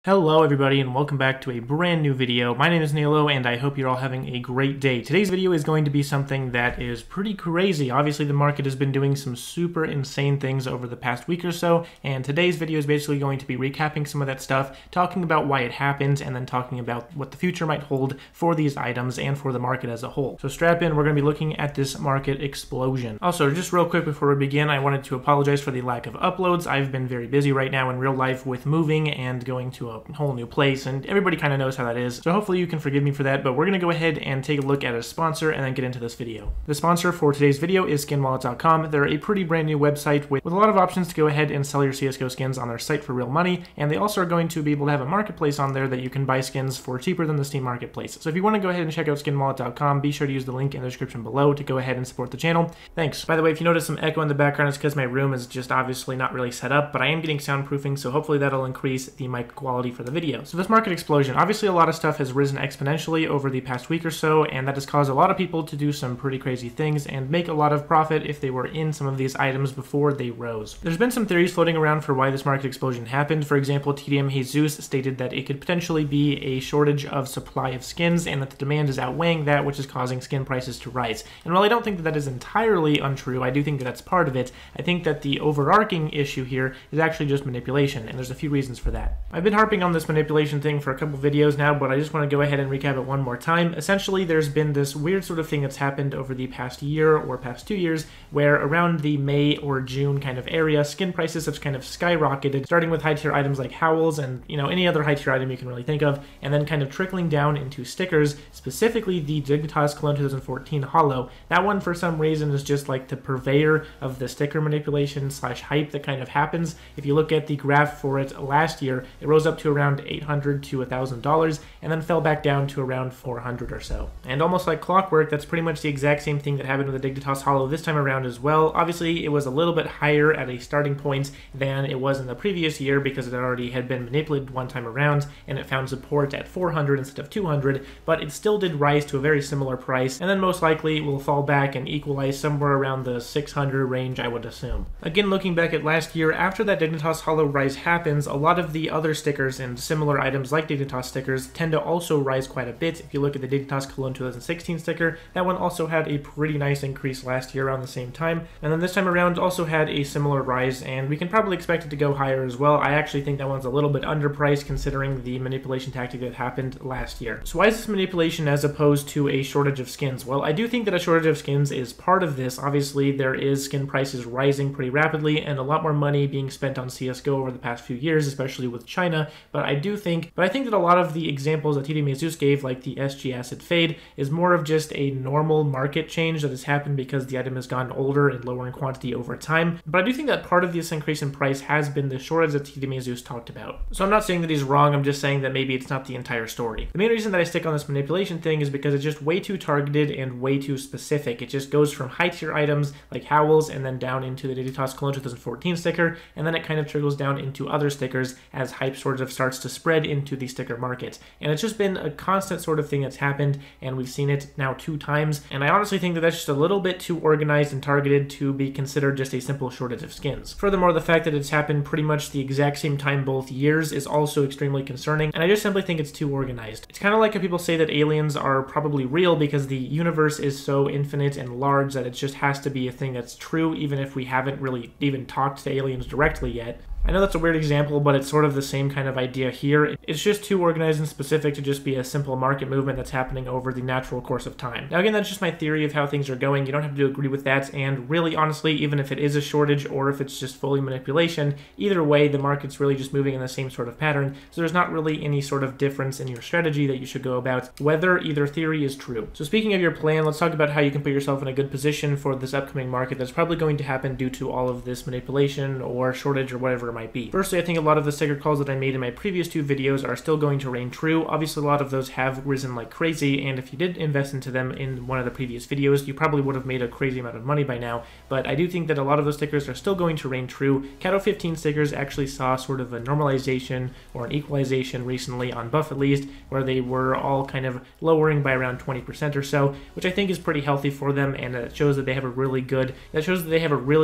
Hello everybody and welcome back to a brand new video. My name is Nilo and I hope you're all having a great day. Today's video is going to be something that is pretty crazy. Obviously the market has been doing some super insane things over the past week or so, and today's video is basically going to be recapping some of that stuff, talking about why it happened, and then talking about what the future might hold for these items and for the market as a whole. So strap in, we're going to be looking at this market explosion. Also, just real quick before we begin, I wanted to apologize for the lack of uploads. I've been very busy right now in real life with moving and going to a whole new place, and everybody kind of knows how that is, so hopefully you can forgive me for that. But we're going to go ahead and take a look at a sponsor and then get into this video. The sponsor for today's video is skinwallet.com. They're a pretty brand new website with a lot of options to go ahead and sell your CSGO skins on their site for real money, and they also are going to be able to have a marketplace on there that you can buy skins for cheaper than the Steam marketplace. So if you want to go ahead and check out skinwallet.com, be sure to use the link in the description below to go ahead and support the channel. Thanks. By the way, if you notice some echo in the background, it's because my room is just obviously not really set up, but I am getting soundproofing, so hopefully that'll increase the mic quality for the video. So this market explosion, obviously a lot of stuff has risen exponentially over the past week or so, and that has caused a lot of people to do some pretty crazy things and make a lot of profit if they were in some of these items before they rose. There's been some theories floating around for why this market explosion happened. For example, TDM Jesus stated that it could potentially be a shortage of supply of skins and that the demand is outweighing that, which is causing skin prices to rise. And while I don't think that that is entirely untrue, I do think that that's part of it. I think that the overarching issue here is actually just manipulation, and there's a few reasons for that. I've been harping on this manipulation thing for a couple videos now, but I just want to go ahead and recap it one more time. Essentially, there's been this weird sort of thing that's happened over the past year or past 2 years, where around the May or June kind of area, skin prices have kind of skyrocketed, starting with high-tier items like Howls and, any other high-tier item you can really think of, and then kind of trickling down into stickers, specifically the Dignitas Cologne 2014 Holo. That one, for some reason, is just like the purveyor of the sticker manipulation slash hype that kind of happens. If you look at the graph for it last year, it rose up to around $800 to $1,000 and then fell back down to around $400 or so. And almost like clockwork, that's pretty much the exact same thing that happened with the Dignitas Holo this time around as well. Obviously, it was a little bit higher at a starting point than it was in the previous year because it already had been manipulated one time around and it found support at 400 instead of 200, but it still did rise to a very similar price, and then most likely will fall back and equalize somewhere around the 600 range, I would assume. Again, looking back at last year, after that Dignitas Holo rise happens, a lot of the other stickers and similar items like Dignitas stickers tend to also rise quite a bit. If you look at the Dignitas Cologne 2016 sticker, that one also had a pretty nice increase last year around the same time, and then this time around also had a similar rise, and we can probably expect it to go higher as well. I actually think that one's a little bit underpriced considering the manipulation tactic that happened last year. So why is this manipulation as opposed to a shortage of skins? Well, I do think that a shortage of skins is part of this. Obviously, there is skin prices rising pretty rapidly and a lot more money being spent on CSGO over the past few years, especially with China, but I think that a lot of the examples that TD Jesus gave, like the SG Acid Fade, is more of just a normal market change that has happened because the item has gotten older and lower in quantity over time. But I do think that part of this increase in price has been the shortage that TD Jesus talked about. So I'm not saying that he's wrong, I'm just saying that maybe it's not the entire story. The main reason that I stick on this manipulation thing is because it's just way too targeted and way too specific. It just goes from high tier items like Howls and then down into the Dignitas Cologne 2014 sticker, and then it kind of trickles down into other stickers as hype sort of starts to spread into the sticker market. And it's just been a constant sort of thing that's happened, and we've seen it now 2 times, and I honestly think that that's just a little bit too organized and targeted to be considered just a simple shortage of skins. Furthermore, the fact that it's happened pretty much the exact same time both years is also extremely concerning, and I just simply think it's too organized. It's kind of like how people say that aliens are probably real because the universe is so infinite and large that it just has to be a thing that's true even if we haven't really even talked to aliens directly yet. I know that's a weird example, but it's sort of the same kind of idea here. It's just too organized and specific to just be a simple market movement that's happening over the natural course of time. Now again, that's just my theory of how things are going. You don't have to agree with that, and really honestly, even if it is a shortage or if it's just fully manipulation, either way, the market's really just moving in the same sort of pattern, so there's not really any sort of difference in your strategy that you should go about, whether either theory is true. So speaking of your plan, let's talk about how you can put yourself in a good position for this upcoming market that's probably going to happen due to all of this manipulation or shortage or whatever it might be. Firstly, I think a lot of the sticker calls that I made in my previous 2 videos are still going to reign true. Obviously, a lot of those have risen like crazy, and if you did invest into them in one of the previous videos, you probably would have made a crazy amount of money by now, but I do think that a lot of those stickers are still going to reign true. Cato 15 stickers actually saw sort of a normalization or an equalization recently on Buff at least, where they were all kind of lowering by around 20% or so, which I think is pretty healthy for them, and it shows that they have a really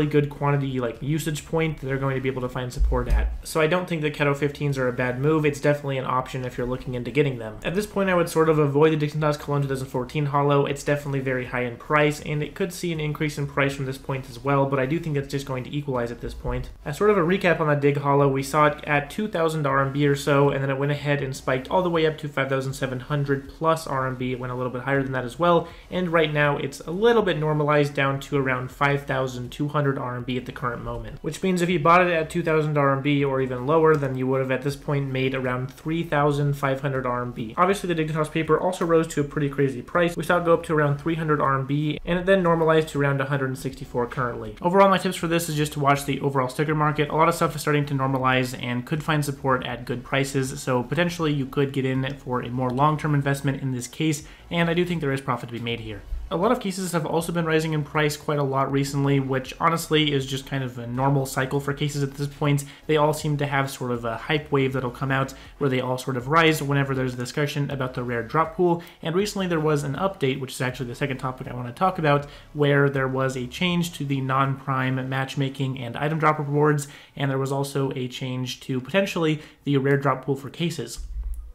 good quantity like usage point that they're going to be able to find support at. So I don't think the Keto 15s are a bad move. It's definitely an option if you're looking into getting them. At this point, I would sort of avoid the Dixon Dust Cologne 2014 Holo. It's definitely very high in price, and it could see an increase in price from this point as well, but I do think it's just going to equalize at this point. As sort of a recap on that Dig Holo, we saw it at 2,000 RMB or so, and then it went ahead and spiked all the way up to 5,700 plus RMB. It went a little bit higher than that as well, and right now it's a little bit normalized down to around 5,200 RMB at the current moment, which means if you bought it at 2,000 RMB or even lower, then you would have at this point made around 3,500 RMB. Obviously, the Dignitas paper also rose to a pretty crazy price. We saw it go up to around 300 RMB, and it then normalized to around 164 currently. Overall, my tips for this is just to watch the overall sticker market. A lot of stuff is starting to normalize and could find support at good prices, so potentially you could get in for a more long-term investment in this case, and I do think there is profit to be made here. A lot of cases have also been rising in price quite a lot recently, which honestly is just kind of a normal cycle for cases at this point. They all seem to have sort of a hype wave that'll come out where they all sort of rise whenever there's a discussion about the rare drop pool, and recently there was an update, which is actually the second topic I want to talk about, where there was a change to the non-prime matchmaking and item drop rewards, and there was also a change to potentially the rare drop pool for cases.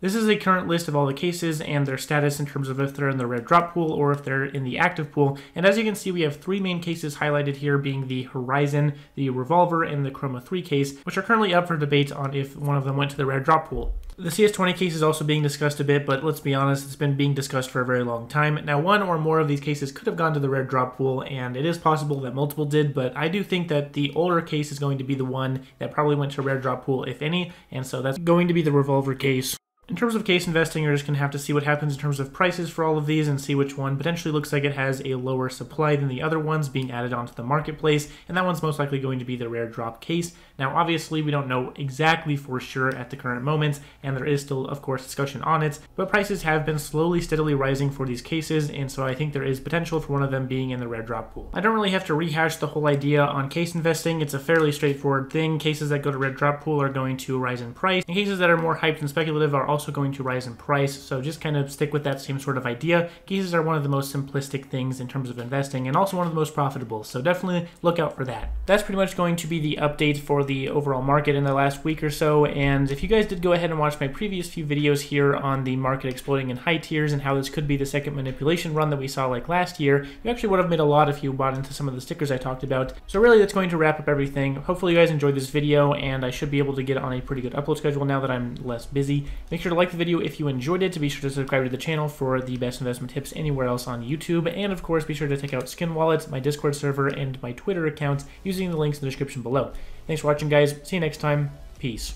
This is a current list of all the cases and their status in terms of if they're in the red drop pool or if they're in the active pool. And as you can see, we have three main cases highlighted here, being the Horizon, the Revolver, and the Chroma 3 case, which are currently up for debate on if one of them went to the red drop pool. The CS20 case is also being discussed a bit, but let's be honest, it's been being discussed for a very long time. Now, one or more of these cases could have gone to the red drop pool, and it is possible that multiple did, but I do think that the older case is going to be the one that probably went to red drop pool, if any, and so that's going to be the Revolver case. In terms of case investing, you're just going to have to see what happens in terms of prices for all of these and see which one potentially looks like it has a lower supply than the other ones being added onto the marketplace, and that one's most likely going to be the rare drop case. Now, obviously, we don't know exactly for sure at the current moment, and there is still, of course, discussion on it, but prices have been slowly, steadily rising for these cases, and so I think there is potential for one of them being in the rare drop pool. I don't really have to rehash the whole idea on case investing. It's a fairly straightforward thing. Cases that go to red drop pool are going to rise in price, and cases that are more hyped and speculative are also going to rise in price, so just kind of stick with that same sort of idea. Cases are one of the most simplistic things in terms of investing and also one of the most profitable, so definitely look out for that. That's pretty much going to be the update for the overall market in the last week or so, and if you guys did go ahead and watch my previous few videos here on the market exploding in high tiers and how this could be the second manipulation run that we saw like last year, you actually would have made a lot if you bought into some of the stickers I talked about. So really, that's going to wrap up everything. Hopefully you guys enjoyed this video, and I should be able to get on a pretty good upload schedule now that I'm less busy. Make sure to like the video if you enjoyed it, to be sure to subscribe to the channel for the best investment tips anywhere else on YouTube, and of course be sure to check out Skin Wallet, my Discord server, and my Twitter account using the links in the description below. Thanks for watching, guys. See you next time. Peace.